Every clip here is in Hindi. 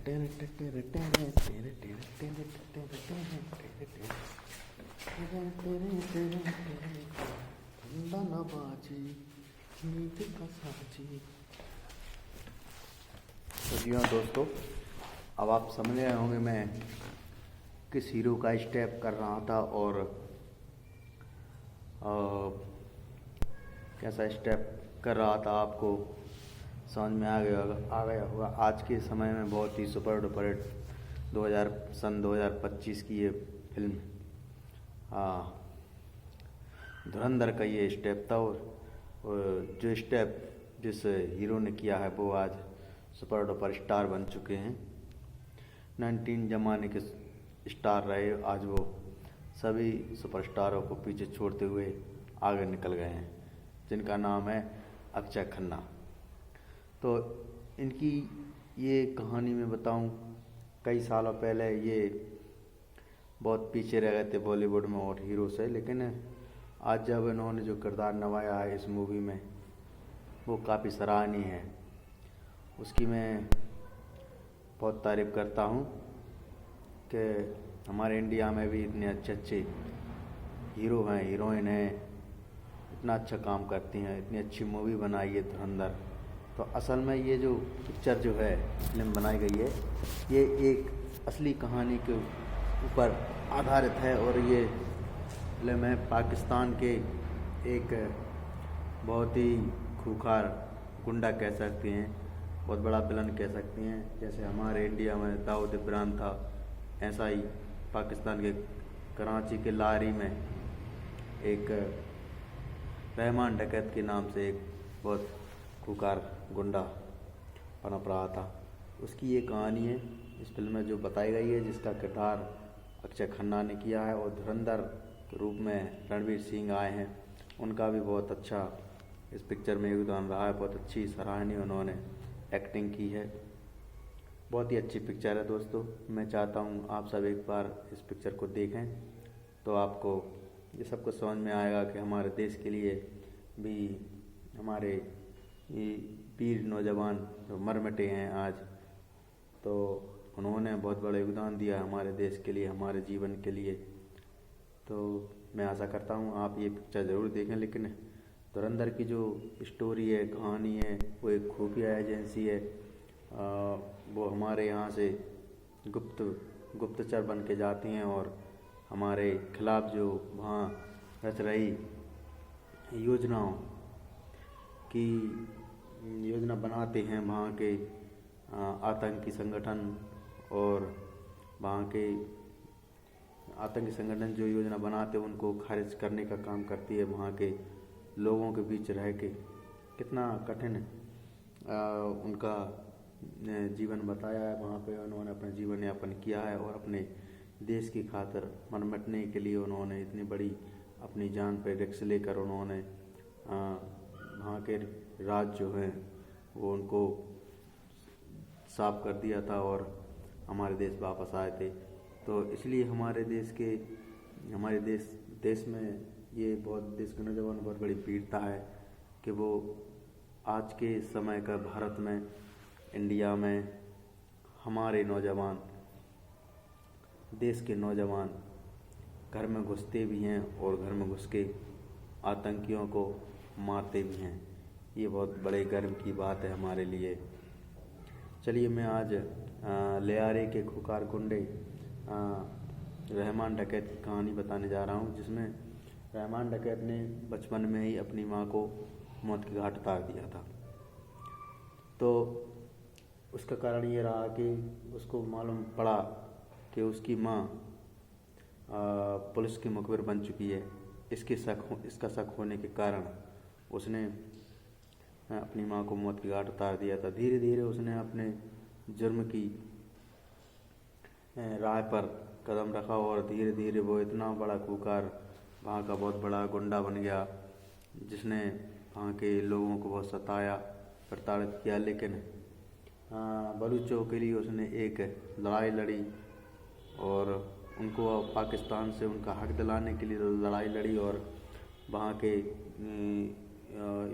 तो जी हाँ दोस्तों, अब आप समझ रहे होंगे मैं किस हीरो का स्टेप कर रहा था और कैसा स्टेप कर रहा था, आपको समझ में आ गया होगा। आज के समय में बहुत ही सुपर डुपर हिट 2025 की ये फिल्म धुरंधर का ये स्टेप था। और जो स्टेप जिस हीरो ने किया है वो आज सुपर डुपर स्टार बन चुके हैं। 19 जमाने के स्टार रहे, आज वो सभी सुपरस्टारों को पीछे छोड़ते हुए आगे निकल गए हैं, जिनका नाम है अक्षय खन्ना। तो इनकी ये कहानी मैं बताऊं, कई सालों पहले ये बहुत पीछे रह गए थे बॉलीवुड में और हीरो से, लेकिन आज जब इन्होंने जो किरदार निभाया है इस मूवी में वो काफ़ी सराहनीय है। उसकी मैं बहुत तारीफ़ करता हूँ कि हमारे इंडिया में भी इतने अच्छे अच्छे हीरो हैं, हीरोइन हैं, इतना अच्छा काम करती हैं, इतनी अच्छी मूवी बनाई है धुरंधर। तो असल में ये जो पिक्चर जो है, फिल्म बनाई गई है, ये एक असली कहानी के ऊपर आधारित है। और ये फिल्म है पाकिस्तान के एक बहुत ही खूंखार गुंडा कह सकते हैं, बहुत बड़ा विलन कह सकते हैं। जैसे हमारे इंडिया में दाऊद इब्राहिम था, ऐसा ही पाकिस्तान के कराची के लाहौरी में एक रहमान डकैत के नाम से एक बहुत खूंखार गुंडा पनप रहा था। उसकी ये कहानी है इस फिल्म में जो बताई गई है, जिसका किरदार अक्षय खन्ना ने किया है और धुरंधर के रूप में रणवीर सिंह आए हैं। उनका भी बहुत अच्छा इस पिक्चर में योगदान रहा है, बहुत अच्छी सराहनीय उन्होंने एक्टिंग की है। बहुत ही अच्छी पिक्चर है दोस्तों। मैं चाहता हूँ आप सब एक बार इस पिक्चर को देखें, तो आपको ये सब कुछ समझ में आएगा कि हमारे देश के लिए भी हमारे ये वीर नौजवान जो मर मिटे हैं आज, तो उन्होंने बहुत बड़ा योगदान दिया हमारे देश के लिए, हमारे जीवन के लिए। तो मैं आशा करता हूँ आप ये पिक्चर ज़रूर देखें। लेकिन धुरंधर की जो स्टोरी है, कहानी है, वो एक खुफिया एजेंसी है। वो हमारे यहाँ से गुप्तचर बन के जाती हैं और हमारे खिलाफ जो वहाँ रच रही योजनाओं की योजना बनाते हैं वहाँ के आतंकी संगठन, और वहाँ के आतंकी संगठन जो योजना बनाते हैं उनको खारिज करने का काम करती है। वहाँ के लोगों के बीच रह के कितना कठिन उनका जीवन बताया है। वहाँ पे उन्होंने अपना जीवन यापन किया है और अपने देश की खातिर मर मिटने के लिए उन्होंने इतनी बड़ी अपनी जान पे रिस्क लेकर उन्होंने वहाँ के राज जो हैं वो उनको साफ कर दिया था और हमारे देश वापस आए थे। तो इसलिए हमारे देश में ये बहुत देश के नौजवान बहुत बड़ी वीरता है कि वो आज के समय का भारत में, इंडिया में हमारे नौजवान, देश के नौजवान घर में घुसते भी हैं और घर में घुस के आतंकियों को मारते भी हैं। ये बहुत बड़े गर्व की बात है हमारे लिए। चलिए मैं आज लियारे के खुकार गुंडे रहमान डकैत की कहानी बताने जा रहा हूँ, जिसमें रहमान डकैत ने बचपन में ही अपनी माँ को मौत के घाट उतार दिया था। तो उसका कारण ये रहा कि उसको मालूम पड़ा कि उसकी माँ पुलिस की मुखबिर बन चुकी है। इसका शक होने के कारण उसने अपनी माँ को मौत के घाट उतार दिया था। धीरे धीरे उसने अपने जुर्म की राह पर कदम रखा और धीरे धीरे वो इतना बड़ा खूंखार वहाँ का बहुत बड़ा गुंडा बन गया, जिसने वहाँ के लोगों को बहुत सताया, प्रताड़ित किया। लेकिन बलूचों के लिए उसने एक लड़ाई लड़ी और उनको पाकिस्तान से उनका हक दिलाने के लिए लड़ाई लड़ी और वहाँ के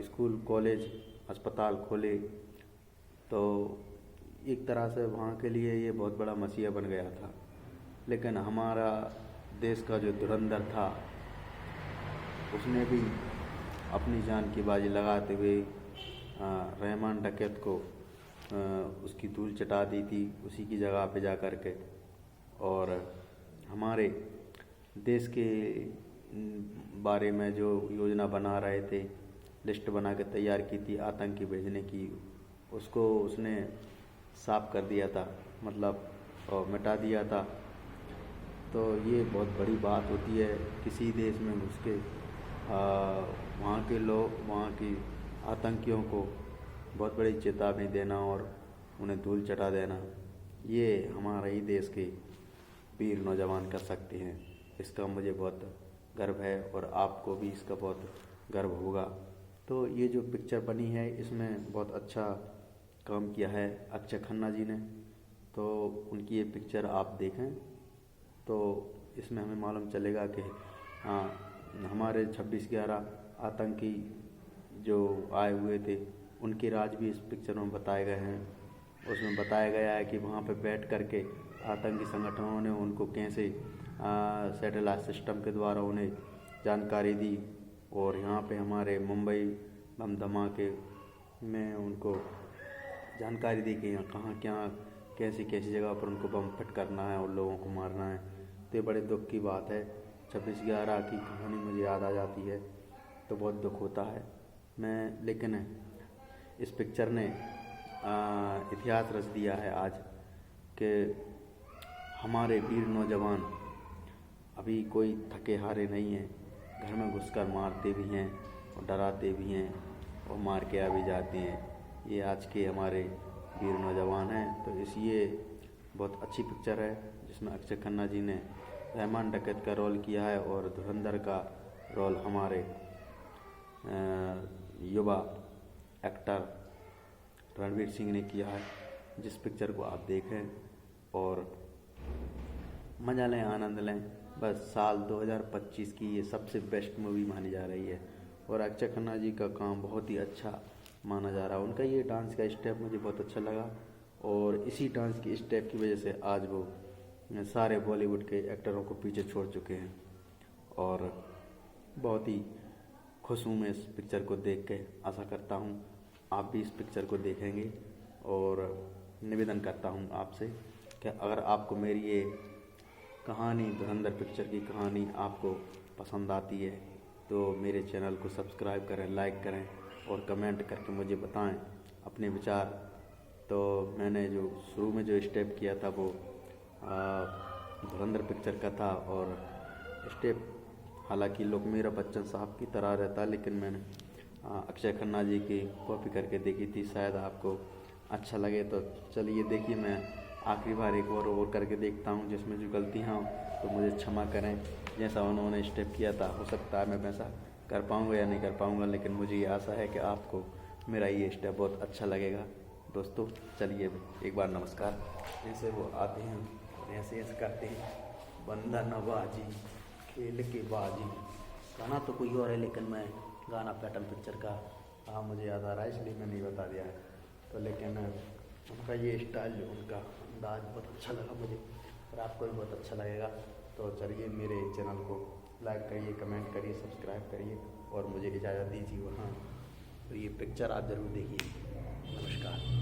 स्कूल, कॉलेज, अस्पताल खोले। तो एक तरह से वहाँ के लिए ये बहुत बड़ा मसीहा बन गया था। लेकिन हमारा देश का जो धुरंधर था उसने भी अपनी जान की बाजी लगाते हुए रहमान डकैत को उसकी धूल चटा दी थी उसी की जगह पे जा कर के। और हमारे देश के बारे में जो योजना बना रहे थे, लिस्ट बना के तैयार की थी आतंकी भेजने की, उसको उसने साफ कर दिया था, मतलब मिटा दिया था। तो ये बहुत बड़ी बात होती है किसी देश में घुस के वहाँ के लोग, वहाँ की आतंकियों को बहुत बड़ी चेतावनी देना और उन्हें धूल चटा देना। ये हमारा ही देश के वीर नौजवान कर सकते हैं। इसका मुझे बहुत गर्व है और आपको भी इसका बहुत गर्व होगा। तो ये जो पिक्चर बनी है इसमें बहुत अच्छा काम किया है अक्षय खन्ना जी ने। तो उनकी ये पिक्चर आप देखें तो इसमें हमें मालूम चलेगा कि हाँ, हमारे 26/11 आतंकी जो आए हुए थे उनके राज भी इस पिक्चर में बताए गए हैं। उसमें बताया गया है कि वहाँ पर बैठ कर के आतंकी संगठनों ने उनको कैसे सैटेलाइट सिस्टम के द्वारा उन्हें जानकारी दी और यहाँ पे हमारे मुंबई बम धमाके में उनको जानकारी दी कि यहाँ कहाँ क्या कैसी कैसी जगह पर उनको बम फिट करना है और लोगों को मारना है। तो ये बड़े दुख की बात है। 26/11 की कहानी मुझे याद आ जाती है तो बहुत दुख होता है। लेकिन इस पिक्चर ने इतिहास रच दिया है आज कि हमारे वीर नौजवान अभी कोई थके हारे नहीं हैं, घर में घुसकर मारते भी हैं और डराते भी हैं और मार के आ भी जाते हैं। ये आज के हमारे वीर नौजवान हैं। तो इसलिए बहुत अच्छी पिक्चर है जिसमें अक्षय खन्ना जी ने रहमान डकैत का रोल किया है और धुरंधर का रोल हमारे युवा एक्टर रणवीर सिंह ने किया है। जिस पिक्चर को आप देखें और मज़ा लें, आनंद लें। बस साल 2025 की ये सबसे बेस्ट मूवी मानी जा रही है और अक्षय खन्ना जी का काम बहुत ही अच्छा माना जा रहा है। उनका ये डांस का स्टेप मुझे बहुत अच्छा लगा और इसी डांस की स्टेप की वजह से आज वो सारे बॉलीवुड के एक्टरों को पीछे छोड़ चुके हैं। और बहुत ही खुश हूँ मैं इस पिक्चर को देख के। आशा करता हूँ आप भी इस पिक्चर को देखेंगे और निवेदन करता हूँ आपसे कि अगर आपको मेरी ये कहानी, धुरंधर पिक्चर की कहानी आपको पसंद आती है तो मेरे चैनल को सब्सक्राइब करें, लाइक करें और कमेंट करके मुझे बताएं अपने विचार। तो मैंने जो शुरू में जो स्टेप किया था वो धुरंधर पिक्चर का था और स्टेप हालांकि लोकमीरा बच्चन साहब की तरह रहता, लेकिन मैंने अक्षय खन्ना जी की कॉपी करके देखी थी। शायद आपको अच्छा लगे तो चलिए देखिए, मैं आखिरी बार एक और करके देखता हूँ जिसमें जो गलतियाँ हो तो मुझे क्षमा करें। जैसा उन्होंने स्टेप किया था हो सकता है मैं वैसा कर पाऊँगा या नहीं कर पाऊँगा, लेकिन मुझे ये आशा है कि आपको मेरा ये स्टेप बहुत अच्छा लगेगा। दोस्तों चलिए एक बार नमस्कार। जैसे वो आते हैं और ऐसे ऐसे करते हैं, बंदा नवाजी खेल के बाजी। गाना तो कोई और है लेकिन मैं गाना पैटर्न पिक्चर का मुझे याद आ रहा है इसलिए मैंने बता दिया है। तो लेकिन उनका ये स्टाइल, उनका अंदाज बहुत अच्छा लगा मुझे और आपको भी बहुत अच्छा लगेगा। तो चलिए मेरे चैनल को लाइक करिए, कमेंट करिए, सब्सक्राइब करिए और मुझे इजाज़त दीजिए। हाँ, तो ये पिक्चर आप ज़रूर देखिए। नमस्कार।